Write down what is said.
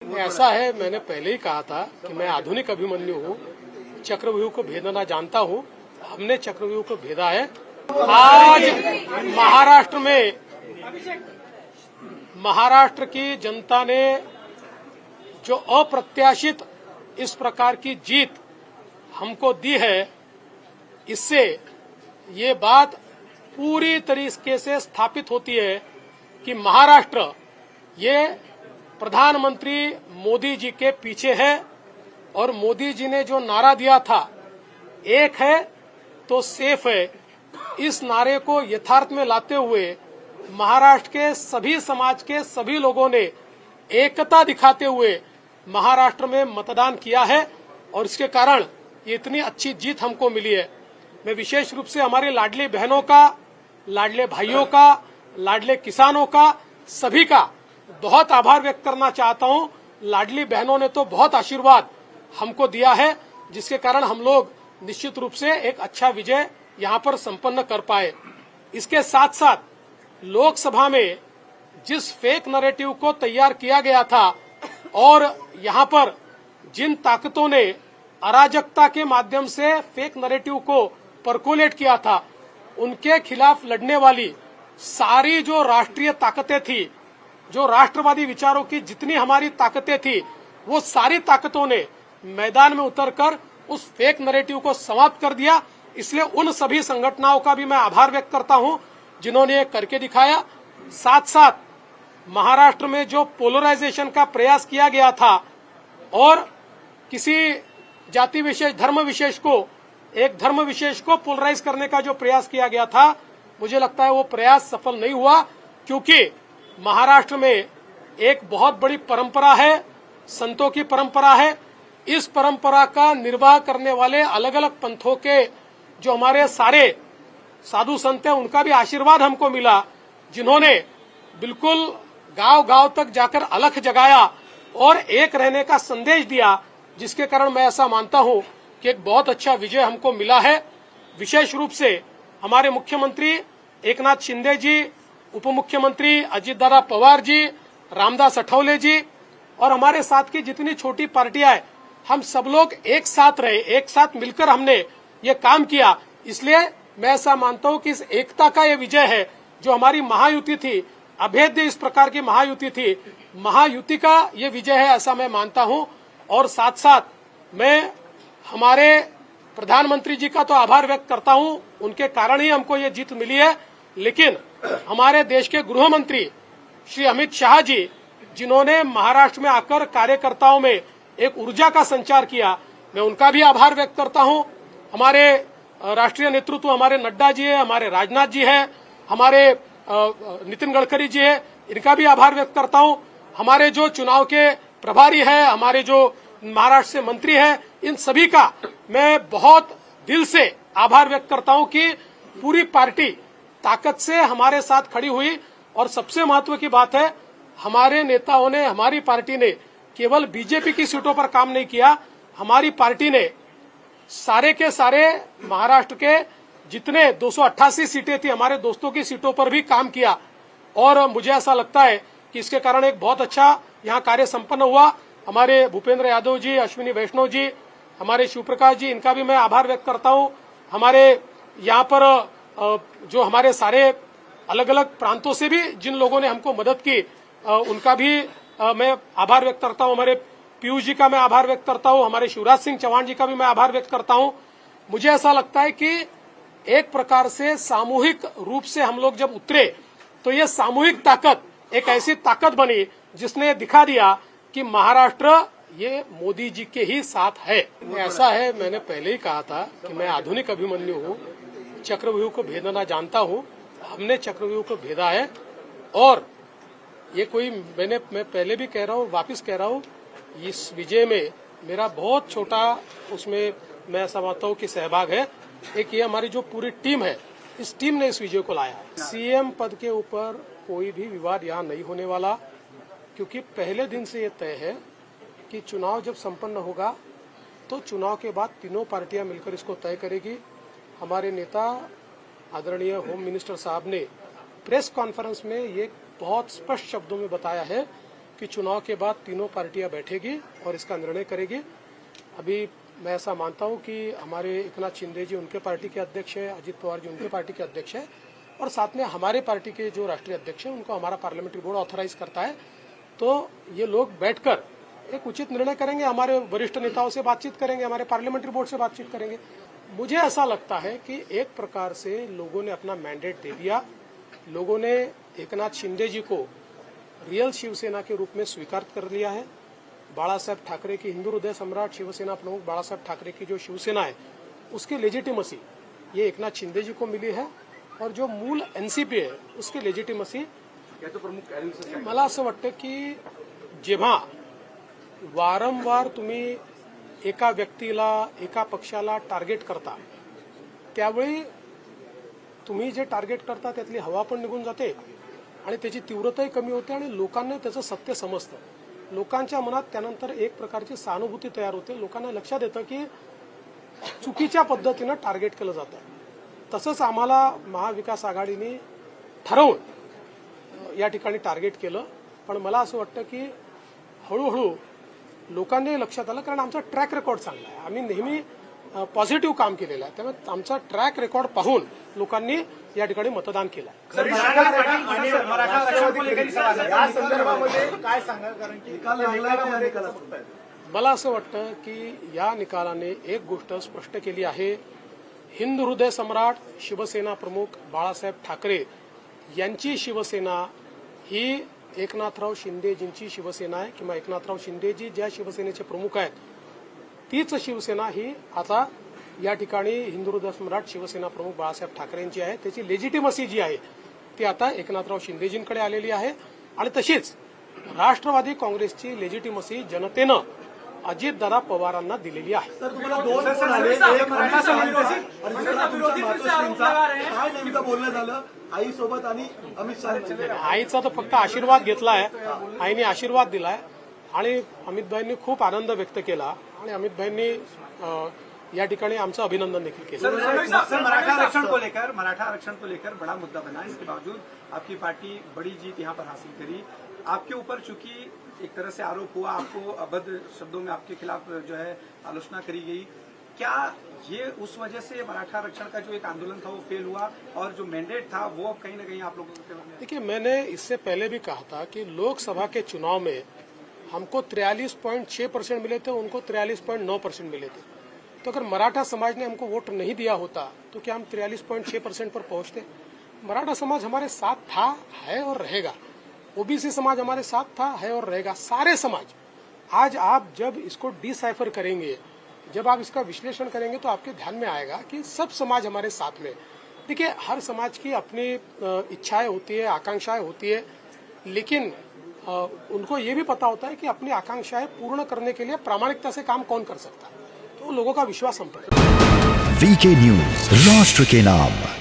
ऐसा है, मैंने पहले ही कहा था कि मैं आधुनिक अभिमन्यु हूँ, चक्रव्यूह को भेदना जानता हूँ। हमने चक्रव्यूह को भेदा है। आज महाराष्ट्र की जनता ने जो अप्रत्याशित इस प्रकार की जीत हमको दी है, इससे ये बात पूरी तरीके से स्थापित होती है कि महाराष्ट्र ये प्रधानमंत्री मोदी जी के पीछे है। और मोदी जी ने जो नारा दिया था, एक है तो सेफ है, इस नारे को यथार्थ में लाते हुए महाराष्ट्र के सभी समाज के सभी लोगों ने एकता दिखाते हुए महाराष्ट्र में मतदान किया है और इसके कारण ये इतनी अच्छी जीत हमको मिली है। मैं विशेष रूप से हमारी लाडली बहनों का, लाडले भाइयों का, लाडले किसानों का, सभी का बहुत आभार व्यक्त करना चाहता हूं। लाडली बहनों ने तो बहुत आशीर्वाद हमको दिया है, जिसके कारण हम लोग निश्चित रूप से एक अच्छा विजय यहां पर संपन्न कर पाए। इसके साथ साथ लोकसभा में जिस फेक नैरेटिव को तैयार किया गया था और यहां पर जिन ताकतों ने अराजकता के माध्यम से फेक नैरेटिव को परकोलेट किया था, उनके खिलाफ लड़ने वाली सारी जो राष्ट्रीय ताकतें थी, जो राष्ट्रवादी विचारों की जितनी हमारी ताकतें थी, वो सारी ताकतों ने मैदान में उतरकर उस फेक नैरेटिव को समाप्त कर दिया। इसलिए उन सभी संगठनों का भी मैं आभार व्यक्त करता हूं जिन्होंने ये करके दिखाया। साथ साथ महाराष्ट्र में जो पोलराइजेशन का प्रयास किया गया था और किसी जाति विशेष, धर्म विशेष को, एक धर्म विशेष को पोलराइज करने का जो प्रयास किया गया था, मुझे लगता है वो प्रयास सफल नहीं हुआ, क्योंकि महाराष्ट्र में एक बहुत बड़ी परंपरा है, संतों की परंपरा है। इस परंपरा का निर्वाह करने वाले अलग अलग पंथों के जो हमारे सारे साधु संत हैं, उनका भी आशीर्वाद हमको मिला, जिन्होंने बिल्कुल गांव गांव तक जाकर अलख जगाया और एक रहने का संदेश दिया, जिसके कारण मैं ऐसा मानता हूं कि एक बहुत अच्छा विजय हमको मिला है। विशेष रूप से हमारे मुख्यमंत्री एकनाथ शिंदे जी, उप मुख्यमंत्री अजितदादा पवार जी, रामदास अठवले जी और हमारे साथ की जितनी छोटी पार्टियां हैं, हम सब लोग एक साथ रहे, एक साथ मिलकर हमने ये काम किया। इसलिए मैं ऐसा मानता हूं कि इस एकता का ये विजय है, जो हमारी महायुति थी, अभेद्य इस प्रकार की महायुति थी, महायुति का ये विजय है, ऐसा मैं मानता हूं। और साथ साथ मैं हमारे प्रधानमंत्री जी का तो आभार व्यक्त करता हूं, उनके कारण ही हमको ये जीत मिली है। लेकिन हमारे देश के गृह मंत्री श्री अमित शाह जी, जिन्होंने महाराष्ट्र में आकर कार्यकर्ताओं में एक ऊर्जा का संचार किया, मैं उनका भी आभार व्यक्त करता हूं। हमारे राष्ट्रीय नेतृत्व, हमारे नड्डा जी है, हमारे राजनाथ जी है, हमारे नितिन गडकरी जी है, इनका भी आभार व्यक्त करता हूं। हमारे जो चुनाव के प्रभारी है, हमारे जो महाराष्ट्र से मंत्री है, इन सभी का मैं बहुत दिल से आभार व्यक्त करता हूं कि पूरी पार्टी ताकत से हमारे साथ खड़ी हुई। और सबसे महत्व की बात है, हमारे नेताओं ने, हमारी पार्टी ने केवल बीजेपी की सीटों पर काम नहीं किया, हमारी पार्टी ने सारे के सारे महाराष्ट्र के जितने 288 सीटें थी, हमारे दोस्तों की सीटों पर भी काम किया। और मुझे ऐसा लगता है कि इसके कारण एक बहुत अच्छा यहाँ कार्य संपन्न हुआ। हमारे भूपेंद्र यादव जी, अश्विनी वैष्णव जी, हमारे शिवप्रकाश जी, इनका भी मैं आभार व्यक्त करता हूँ। हमारे यहाँ पर जो हमारे सारे अलग अलग प्रांतों से भी जिन लोगों ने हमको मदद की, उनका भी मैं आभार व्यक्त करता हूँ। हमारे पीयूष जी का मैं आभार व्यक्त करता हूँ, हमारे शिवराज सिंह चौहान जी का भी मैं आभार व्यक्त करता हूँ। मुझे ऐसा लगता है कि एक प्रकार से सामूहिक रूप से हम लोग जब उतरे, तो ये सामूहिक ताकत एक ऐसी ताकत बनी जिसने दिखा दिया कि महाराष्ट्र ये मोदी जी के ही साथ है। ऐसा है, मैंने पहले ही कहा था कि मैं आधुनिक अभिमन्यु हूँ, चक्रव्यूह को भेदना जानता हूँ। हमने चक्रव्यूह को भेदा है और ये कोई मैं पहले भी कह रहा हूँ, वापिस कह रहा हूँ, इस विजय में मेरा बहुत छोटा उसमें मैं समझता हूँ कि सहभाग है। एक ये हमारी जो पूरी टीम है, इस टीम ने इस विजय को लाया है। सीएम पद के ऊपर कोई भी विवाद यहाँ नहीं होने वाला, क्योंकि पहले दिन से ये तय है कि चुनाव जब संपन्न होगा तो चुनाव के बाद तीनों पार्टियां मिलकर इसको तय करेगी। हमारे नेता आदरणीय होम मिनिस्टर साहब ने प्रेस कॉन्फ्रेंस में ये बहुत स्पष्ट शब्दों में बताया है कि चुनाव के बाद तीनों पार्टियां बैठेगी और इसका निर्णय करेगी। अभी मैं ऐसा मानता हूं कि हमारे एकनाथ शिंदे जी उनके पार्टी के अध्यक्ष है, अजित पवार जी उनके पार्टी के अध्यक्ष है, और साथ में हमारे पार्टी के जो राष्ट्रीय अध्यक्ष हैं उनको हमारा पार्लियामेंट्री बोर्ड ऑथराइज करता है। तो ये लोग बैठकर एक उचित निर्णय करेंगे, हमारे वरिष्ठ नेताओं से बातचीत करेंगे, हमारे पार्लियामेंट्री बोर्ड से बातचीत करेंगे। मुझे ऐसा लगता है कि एक प्रकार से लोगों ने अपना मैंडेट दे दिया, लोगों ने एकनाथ शिंदे जी को रियल शिवसेना के रूप में स्वीकार कर लिया है। बाला साहेब ठाकरे की, हिंदू हृदय सम्राट शिवसेना प्रमुख बाला साहेब ठाकरे की जो शिवसेना है उसकी लेजिटिमसी ये एकनाथ शिंदे जी को मिली है, और जो मूल एनसीपी आहे उसकी लेजिटिमसी मला असं वाटतं की जेव्हा वारंवार तुम्ही एका व्यक्तीला, एका पक्षाला टार्गेट करता, त्यावेळी तुम्ही जे टार्गेट करता त्यातली हवा पण निघून जाते आणि त्याची तीव्रताही कमी होते आणि लोकांना त्याचं सत्य समजतं। लोकांच्या मनात त्यानंतर एक प्रकारची सहानुभूती तयार होते। लोकांना लक्षात येतं की चुकीच्या पद्धतीनं टार्गेट केलं जातं। तसंच आम्हाला महाविकास आघाडीने ठरवून या ठिकाणी टार्गेट केलं, पण मला असं वाटतं की हळूहळू लोकांनी लक्षात आलं, कारण आमचा ट्रॅक रेकॉर्ड चांगला आहे, आम्ही नेहमी पॉझिटिव्ह काम केलेलं आहे, त्यामुळे आमचा ट्रॅक रेकॉर्ड पाहून लोकांनी या ठिकाणी मतदान केलं। मला असं वाटतं की या निकालाने एक गोष्ट स्पष्ट केली आहे, हिंदू हृदय सम्राट शिवसेना प्रमुख बाळासाहेब ठाकरे यांची शिवसेना ही एकनाथराव शिंदेजींची शिवसेना आहे, किंवा एकनाथराव शिंदेजी ज्या शिवसेनेचे प्रमुख आहेत तीच शिवसेना ही आता या ठिकाणी हिंदू हृदय सम्राट शिवसेना प्रमुख बाळासाहेब ठाकरेंची आहे। त्याची लेजिटिमसी जी आहे ती आता एकनाथराव शिंदेजींकडे आलेली आहे, आणि तशीच राष्ट्रवादी काँग्रेसची लेजिटिमसी जनतेनं अजितदादा पवारांना दिलेली आहे। सर, तुम्हाला दोन फोन आले, एक काय नेमकं बोलणं झालं आईसोबत आणि अमित शहा? आईचा तर फक्त आशीर्वाद घेतलाय, आईने आशीर्वाद दिलाय, आणि अमितभाईंनी खूप आनंद व्यक्त केला, आणि अमितभाईंनी या ठिकाणी आमचं अभिनंदन देखील केलं। मराठा आरक्षण को लेकर बड़ा मुद्दा बना, इसके बावजूद आपकी पार्टी बड़ी जीत यहाँ पर हासिल करी। आपके ऊपर चूंकि एक तरह से आरोप हुआ, आपको अभद्र शब्दों में आपके खिलाफ जो है आलोचना करी गई, क्या ये उस वजह से मराठा आरक्षण का जो एक आंदोलन था वो फेल हुआ, और जो मैंडेट था वो अब कहीं न कहीं आप लोगों के? देखिए, मैंने इससे पहले भी कहा था कि लोकसभा के चुनाव में हमको 43.6% मिले थे, उनको 43.9% मिले थे। तो अगर मराठा समाज ने हमको वोट नहीं दिया होता तो क्या हम 43.6% पर पहुंचते? मराठा समाज हमारे साथ था, है और रहेगा। ओबीसी समाज हमारे साथ था, है और रहेगा। सारे समाज, आज आप जब इसको डिसाइफर करेंगे, जब आप इसका विश्लेषण करेंगे तो आपके ध्यान में आएगा कि सब समाज हमारे साथ में। देखिए, हर समाज की अपनी इच्छाएं होती है, आकांक्षाएं होती है, लेकिन उनको ये भी पता होता है कि अपनी आकांक्षाएं पूर्ण करने के लिए प्रामाणिकता से काम कौन कर सकता है, तो लोगों का विश्वास हम पर। वीके न्यूज, राष्ट्र के नाम।